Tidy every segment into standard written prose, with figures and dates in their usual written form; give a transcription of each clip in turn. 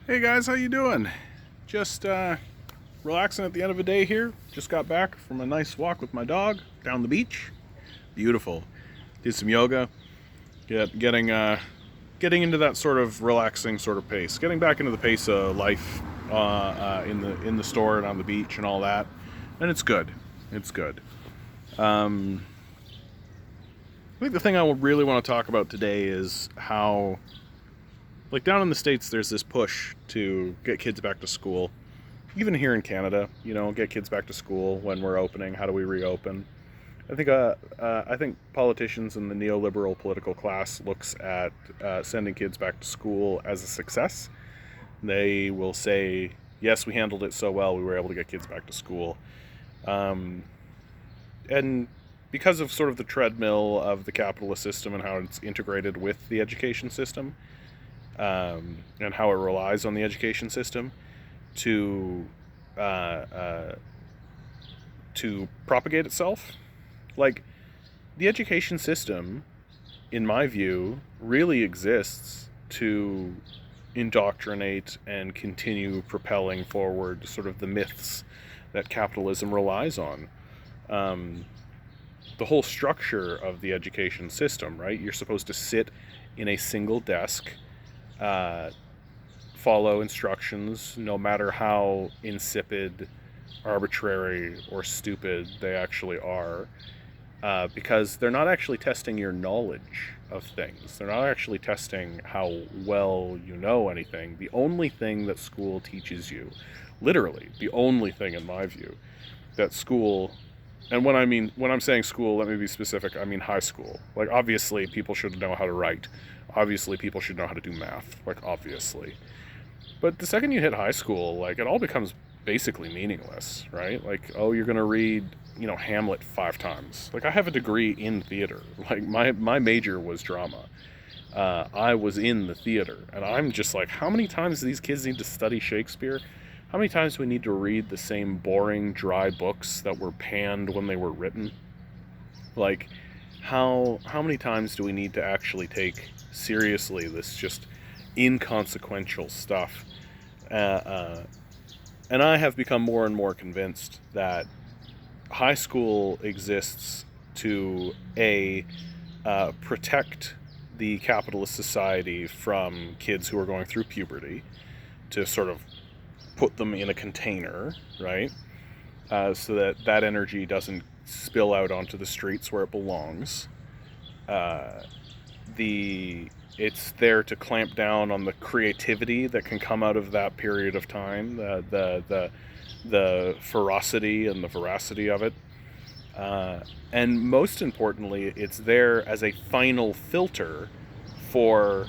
Hey guys, how you doing? Just relaxing at the end of the day here. Just got back from a nice walk with my dog down the beach. Beautiful. Did some yoga. Getting into that sort of relaxing sort of pace. Getting back into the pace of life in the store and on the beach and all that. And it's good. It's good. I think the thing I really want to talk about today is how, like, down in the States, there's this push to get kids back to school. Even here in Canada, get kids back to school when we're opening. How do we reopen? I think politicians and the neoliberal political class looks at sending kids back to school as a success. They will say, yes, we handled it so well, we were able to get kids back to school. And because of sort of the treadmill of the capitalist system and how it's integrated with the education system, and how it relies on the education system to propagate itself. Like, the education system, in my view, really exists to indoctrinate and continue propelling forward sort of the myths that capitalism relies on. The whole structure of the education system, right? You're supposed to sit in a single desk, follow instructions, no matter how insipid, arbitrary, or stupid they actually are, because they're not actually testing your knowledge of things. They're not actually testing how well you know anything. The only thing that school teaches you, literally, the only thing in my view, that school, and when I'm saying school, let me be specific, I mean high school. Like, obviously, people should know how to write. Obviously, people should know how to do math. Like, obviously. But the second you hit high school, like, it all becomes basically meaningless, right? Like, oh, you're going to read, Hamlet 5 times. Like, I have a degree in theater. Like, my major was drama. I was in the theater. And I'm just like, how many times do these kids need to study Shakespeare? How many times do we need to read the same boring, dry books that were panned when they were written? Like, how many times do we need to actually take seriously this just inconsequential stuff? And I have become more and more convinced that high school exists to protect the capitalist society from kids who are going through puberty, to sort of put them in a container, right? So that energy doesn't spill out onto the streets where it belongs. It's there to clamp down on the creativity that can come out of that period of time, the ferocity and the veracity of it. And most importantly, it's there as a final filter for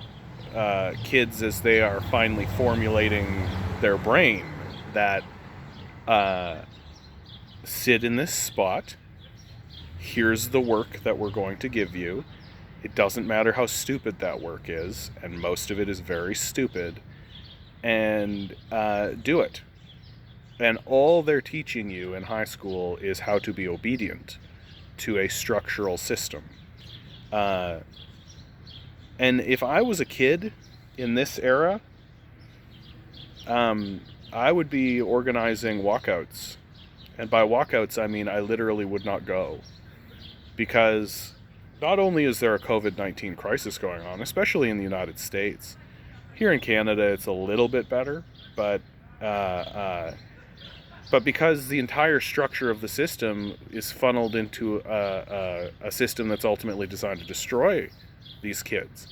kids as they are finally formulating their brain, that sit in this spot, here's the work that we're going to give you. It doesn't matter how stupid that work is, and most of it is very stupid, and do it. And all they're teaching you in high school is how to be obedient to a structural system. And if I was a kid in this era, I would be organizing walkouts. And by walkouts, I mean I literally would not go. Because not only is there a COVID-19 crisis going on, especially in the United States, here in Canada it's a little bit better, but because the entire structure of the system is funneled into a system that's ultimately designed to destroy these kids.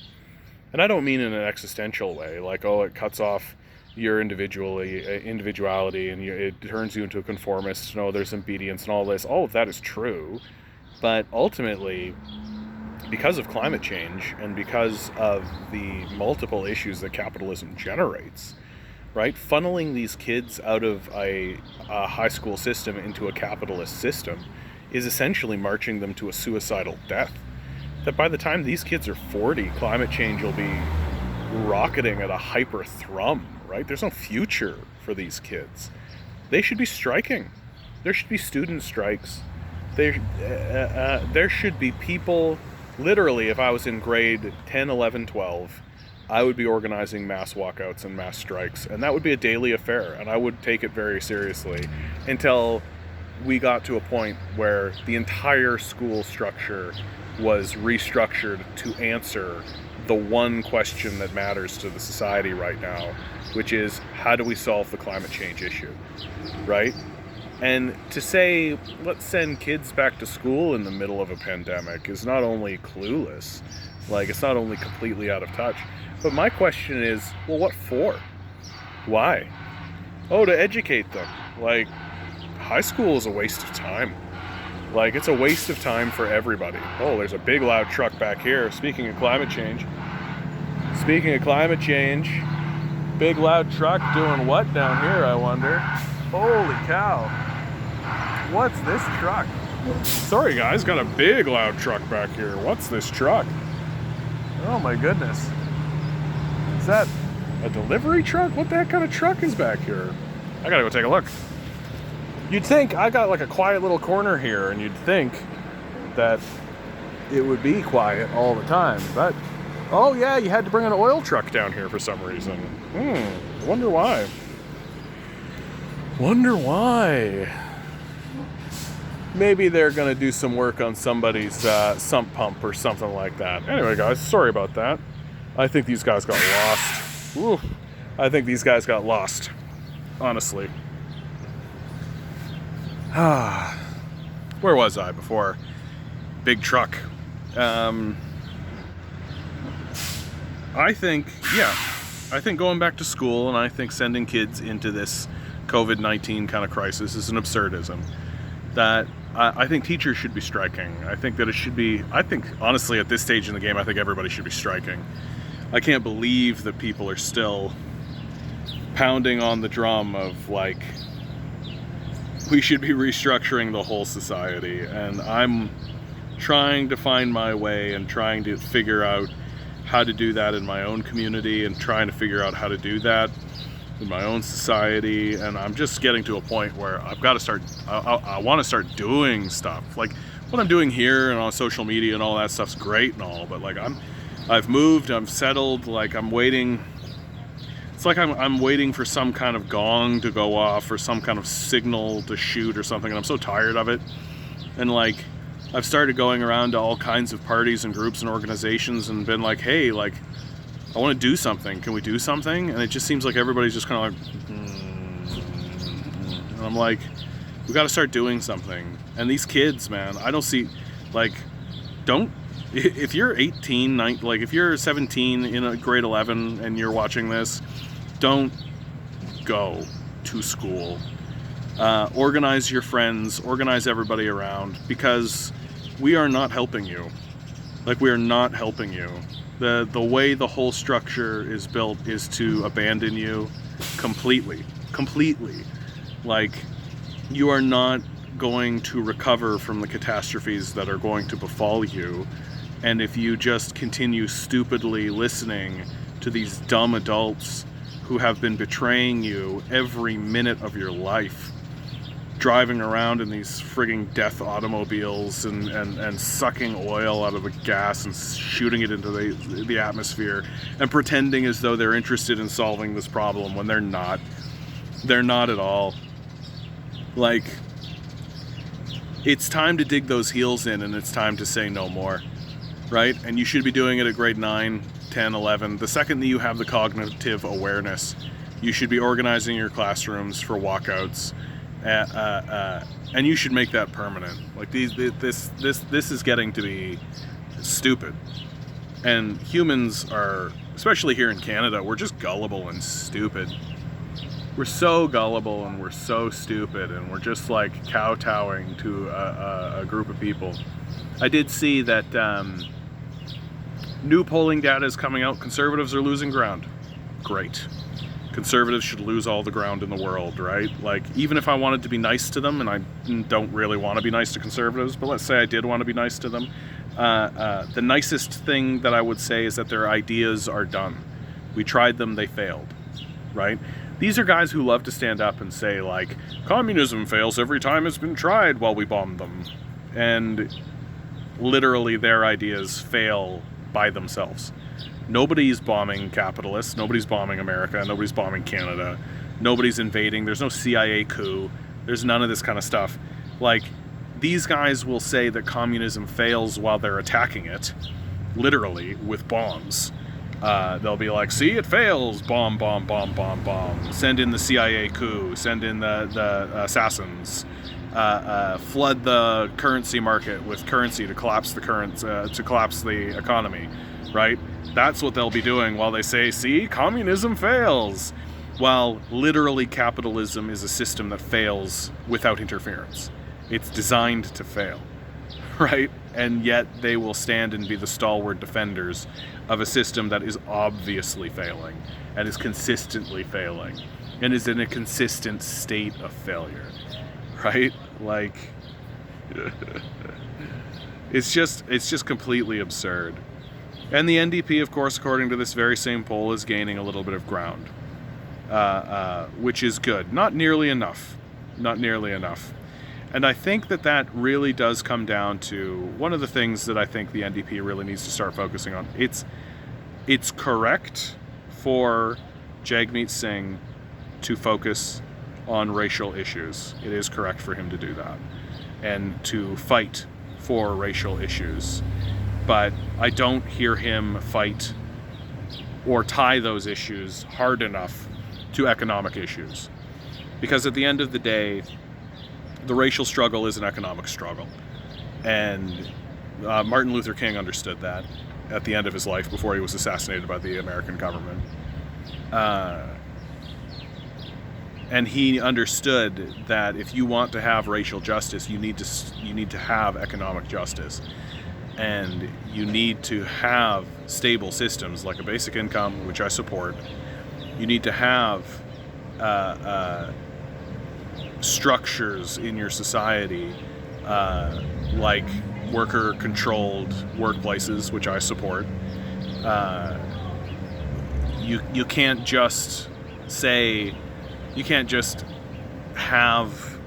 And I don't mean in an existential way, like, oh, it cuts off your individuality and it turns you into a conformist, there's obedience and all this. All of that is true. But ultimately, because of climate change and because of the multiple issues that capitalism generates, right, funneling these kids out of a high school system into a capitalist system is essentially marching them to a suicidal death. That by the time these kids are 40, climate change will be rocketing at a hyper thrum, right? There's no future for these kids. They should be striking. There should be student strikes. There should be people, literally, if I was in grade 10, 11, 12, I would be organizing mass walkouts and mass strikes, and that would be a daily affair, and I would take it very seriously until we got to a point where the entire school structure was restructured to answer the one question that matters to the society right now, which is, how do we solve the climate change issue, right? And to say, let's send kids back to school in the middle of a pandemic is not only clueless, like, it's not only completely out of touch, but my question is, well, what for? Why? Oh, to educate them. Like, high school is a waste of time. Like, it's a waste of time for everybody. Oh, there's a big loud truck back here. Speaking of climate change, big loud truck doing what down here, I wonder? Holy cow. What's this truck? Sorry guys, got a big loud truck back here. What's this truck? Oh my goodness. Is that a delivery truck? What the heck kind of truck is back here? I gotta go take a look. You'd think, I got like a quiet little corner here, and you'd think that it would be quiet all the time, but oh yeah, you had to bring an oil truck down here for some reason. Wonder why. Maybe they're gonna do some work on somebody's sump pump or something like that. Anyway guys, sorry about that. I think these guys got lost. Ooh, I think these guys got lost, honestly. Where was I before? Big truck. I think going back to school, and I think sending kids into this COVID-19 kind of crisis is an absurdism. That I think teachers should be striking. I think honestly at this stage in the game, I think everybody should be striking. I can't believe that people are still pounding on the drum of like, we should be restructuring the whole society, and I'm trying to find my way and trying to figure out how to do that in my own community and trying to figure out how to do that in my own society. And I'm just getting to a point where I've got to start, I want to start doing stuff. Like what I'm doing here and on social media and all that stuff's great and all, but like I've moved, I'm settled, like I'm waiting. It's like I'm waiting for some kind of gong to go off or some kind of signal to shoot or something, and I'm so tired of it. And like, I've started going around to all kinds of parties and groups and organizations and been like, hey, like, I want to do something. Can we do something? And it just seems like everybody's just kind of like, and I'm like, we got to start doing something. And these kids, man, I don't see, like, if you're 18, like if you're 17 in a grade 11 and you're watching this, don't go to school. Organize your friends, organize everybody around, because we are not helping you. Like, we are not helping you. The way the whole structure is built is to abandon you completely. Like, you are not going to recover from the catastrophes that are going to befall you. And if you just continue stupidly listening to these dumb adults who have been betraying you every minute of your life, driving around in these frigging death automobiles and sucking oil out of the gas and shooting it into the atmosphere and pretending as though they're interested in solving this problem when they're not. They're not at all. Like, it's time to dig those heels in, and it's time to say no more. Right? And you should be doing it at grade 9, 10, 11. The second that you have the cognitive awareness, you should be organizing your classrooms for walkouts, and you should make that permanent. Like, this is getting to be stupid. And humans are, especially here in Canada, we're just gullible and stupid. We're so gullible and we're so stupid, and we're just like kowtowing to a group of people. I did see that new polling data is coming out. Conservatives are losing ground. Great. Conservatives should lose all the ground in the world, right? Like, even if I wanted to be nice to them, and I don't really want to be nice to conservatives, but let's say I did want to be nice to them, the nicest thing that I would say is that their ideas are done. We tried them, they failed, right? These are guys who love to stand up and say, like, communism fails every time it's been tried while we bomb them. And literally their ideas fail by themselves. Nobody's bombing capitalists. Nobody's bombing America. Nobody's bombing Canada. Nobody's invading. There's no CIA coup. There's none of this kind of stuff. Like, these guys will say that communism fails while they're attacking it, literally, with bombs. They'll be like, see, it fails. Bomb, bomb, bomb, bomb, bomb. Send in the CIA coup. Send in the assassins. Flood the currency market with currency to collapse the economy, right? That's what they'll be doing while they say, see, communism fails. While literally capitalism is a system that fails without interference. It's designed to fail, right? And yet they will stand and be the stalwart defenders of a system that is obviously failing and is consistently failing and is in a consistent state of failure, right? Like, it's just completely absurd. And the NDP, of course, according to this very same poll, is gaining a little bit of ground, which is good. Not nearly enough. Not nearly enough. And I think that really does come down to one of the things that I think the NDP really needs to start focusing on. It's correct for Jagmeet Singh to focus on racial issues. It is correct for him to do that and to fight for racial issues. But I don't hear him fight or tie those issues hard enough to economic issues. Because at the end of the day, the racial struggle is an economic struggle. And Martin Luther King understood that at the end of his life before he was assassinated by the American government. And he understood that if you want to have racial justice, you need to have economic justice. And you need to have stable systems like a basic income, which I support. You need to have structures in your society like worker-controlled workplaces, which I support. You can't just have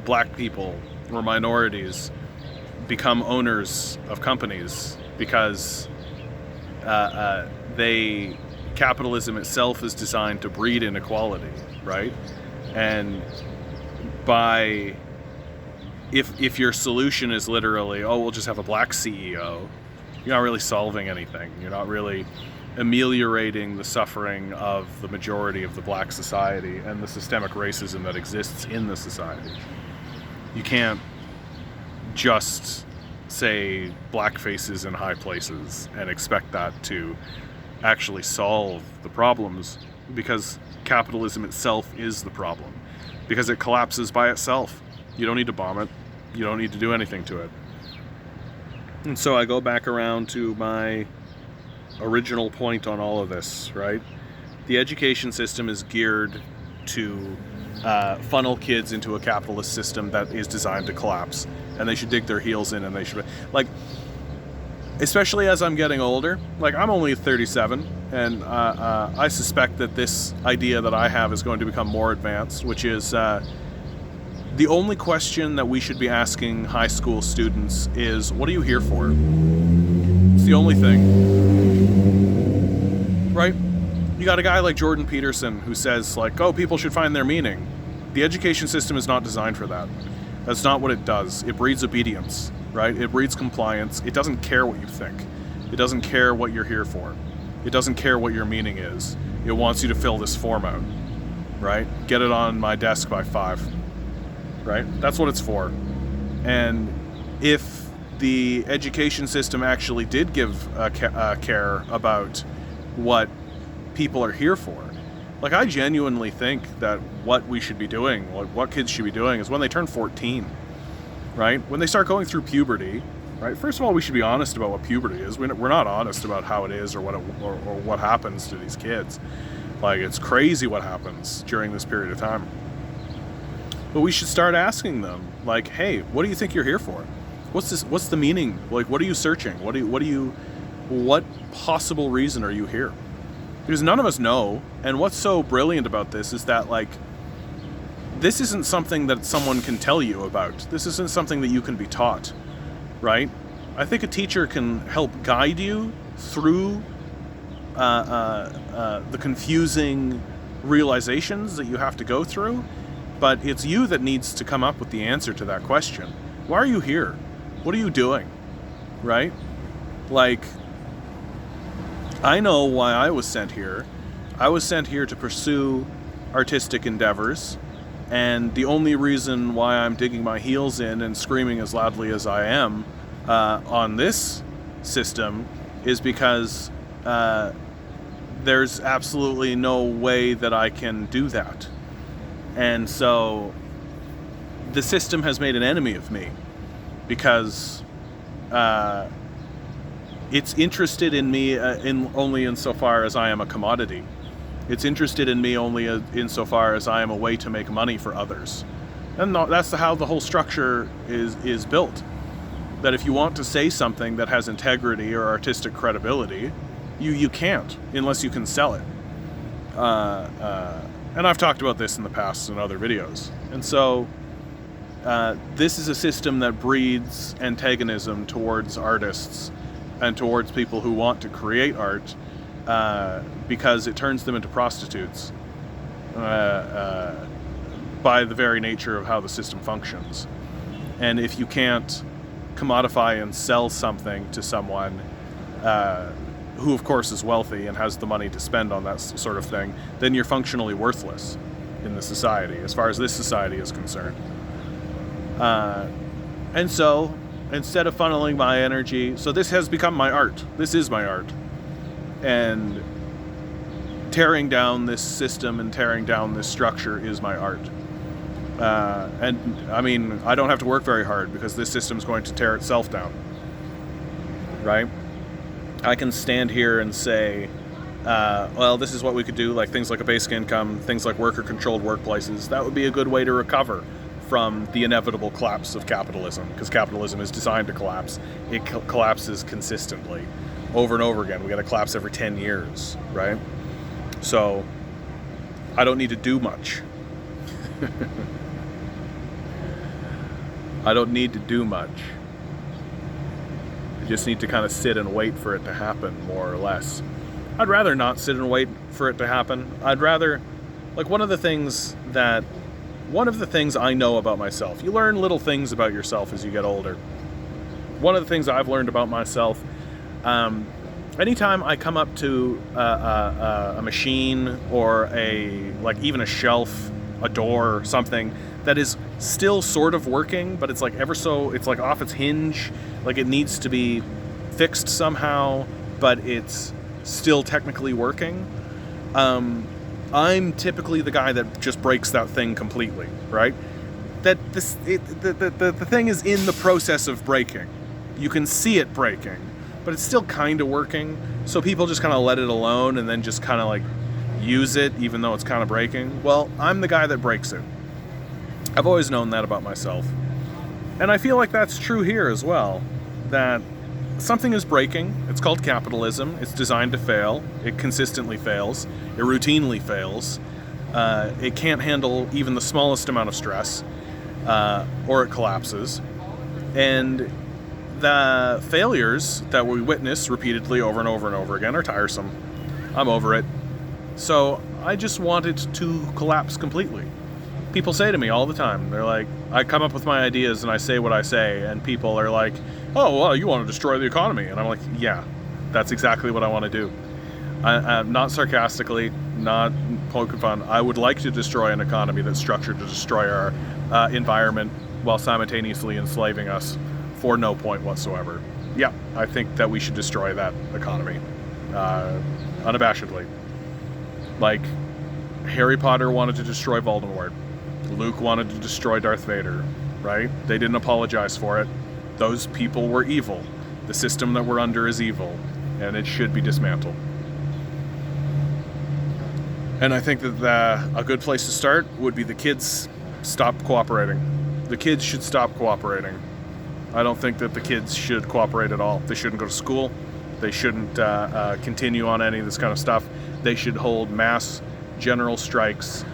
black people or minorities become owners of companies because capitalism itself is designed to breed inequality, right? And if your solution is literally, oh, we'll just have a black CEO, you're not really solving anything. You're not really ameliorating the suffering of the majority of the black society and the systemic racism that exists in the society. You can't just say black faces in high places and expect that to actually solve the problems, because capitalism itself is the problem, because it collapses by itself. You don't need to bomb it. You don't need to do anything to it. And so I go back around to my original point on all of this, right? The education system is geared to funnel kids into a capitalist system that is designed to collapse, and they should dig their heels in, and they should, like, especially as I'm getting older, like, I'm only 37, and I suspect that this idea that I have is going to become more advanced, which is the only question that we should be asking high school students is, what are you here for? It's the only thing, right? You got a guy like Jordan Peterson who says, like, oh, people should find their meaning. The education system is not designed for that. That's not what it does. It breeds obedience, right? It breeds compliance. It doesn't care what you think. It doesn't care what you're here for. It doesn't care what your meaning is. It wants you to fill this form out, right? Get it on my desk by 5, right? That's what it's for. And if the education system actually did give care about what people are here for, like, I genuinely think that what we should be doing, like what kids should be doing, is when they turn 14, right? When they start going through puberty, right? First of all, we should be honest about what puberty is. We're not honest about how it is or what happens to these kids. Like, it's crazy what happens during this period of time. But we should start asking them, like, hey, what do you think you're here for? What's the meaning? Like, what are you searching? What possible reason are you here? Because none of us know. And what's so brilliant about this is that, like, this isn't something that someone can tell you about. This isn't something that you can be taught, right? I think a teacher can help guide you through the confusing realizations that you have to go through, but it's you that needs to come up with the answer to that question. Why are you here? What are you doing? Right? Like, I know why I was sent here. I was sent here to pursue artistic endeavors, and the only reason why I'm digging my heels in and screaming as loudly as I am on this system is because there's absolutely no way that I can do that. And so the system has made an enemy of me because it's interested in me only insofar as I am a commodity. It's interested in me only insofar as I am a way to make money for others. And that's how the whole structure is built. That if you want to say something that has integrity or artistic credibility, you can't unless you can sell it. And I've talked about this in the past in other videos. And so this is a system that breeds antagonism towards artists and towards people who want to create art because it turns them into prostitutes by the very nature of how the system functions. And if you can't commodify and sell something to someone who of course is wealthy and has the money to spend on that sort of thing, then you're functionally worthless in the society, as far as this society is concerned. And so, instead of funneling my energy, so this has become my art. This is my art. And tearing down this system and tearing down this structure is my art. And I mean, I don't have to work very hard because this system's going to tear itself down. Right? I can stand here and say, well, this is what we could do, like things like a basic income, things like worker-controlled workplaces. That would be a good way to recover from the inevitable collapse of capitalism, because capitalism is designed to collapse. It collapses consistently, over and over again. We got to collapse every 10 years, right? So I don't need to do much. I don't need to do much. I just need to kind of sit and wait for it to happen, more or less. I'd rather not sit and wait for it to happen. I'd rather, like, one of the things I know about myself, you learn little things about yourself as you get older. One of the things I've learned about myself, anytime I come up to a machine or even a shelf, a door, something that is still sort of working, but it's like it's like off its hinge, like it needs to be fixed somehow, but it's still technically working. I'm typically the guy that just breaks that thing completely, right? The thing is in the process of breaking. You can see it breaking, but it's still kind of working. So people just kind of let it alone and then just kind of like use it even though it's kind of breaking. Well, I'm the guy that breaks it. I've always known that about myself. And I feel like that's true here as well, that something is breaking. It's called capitalism. It's designed to fail. It consistently fails. It routinely fails. It can't handle even the smallest amount of stress, or it collapses. And the failures that we witness repeatedly over and over and over again are tiresome. I'm over it. So I just want it to collapse completely. People say to me all the time, they're like, I come up with my ideas and I say what I say, and people are like, oh, well, you want to destroy the economy. And I'm like, yeah, that's exactly what I want to do. Not sarcastically, not poking fun. I would like to destroy an economy that's structured to destroy our environment while simultaneously enslaving us for no point whatsoever. Yeah, I think that we should destroy that economy unabashedly. Like, Harry Potter wanted to destroy Voldemort. Luke wanted to destroy Darth Vader, right? They didn't apologize for it. Those people were evil. The system that we're under is evil, and it should be dismantled. And I think that a good place to start would be the kids stop cooperating. The kids should stop cooperating. I don't think that the kids should cooperate at all. They shouldn't go to school. They shouldn't continue on any of this kind of stuff. They should hold mass general strikes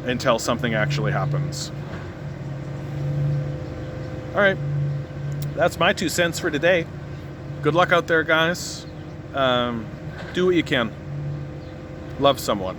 until something actually happens. All right, that's my 2 cents for today. Good luck out there, guys. Do what you can. Love someone.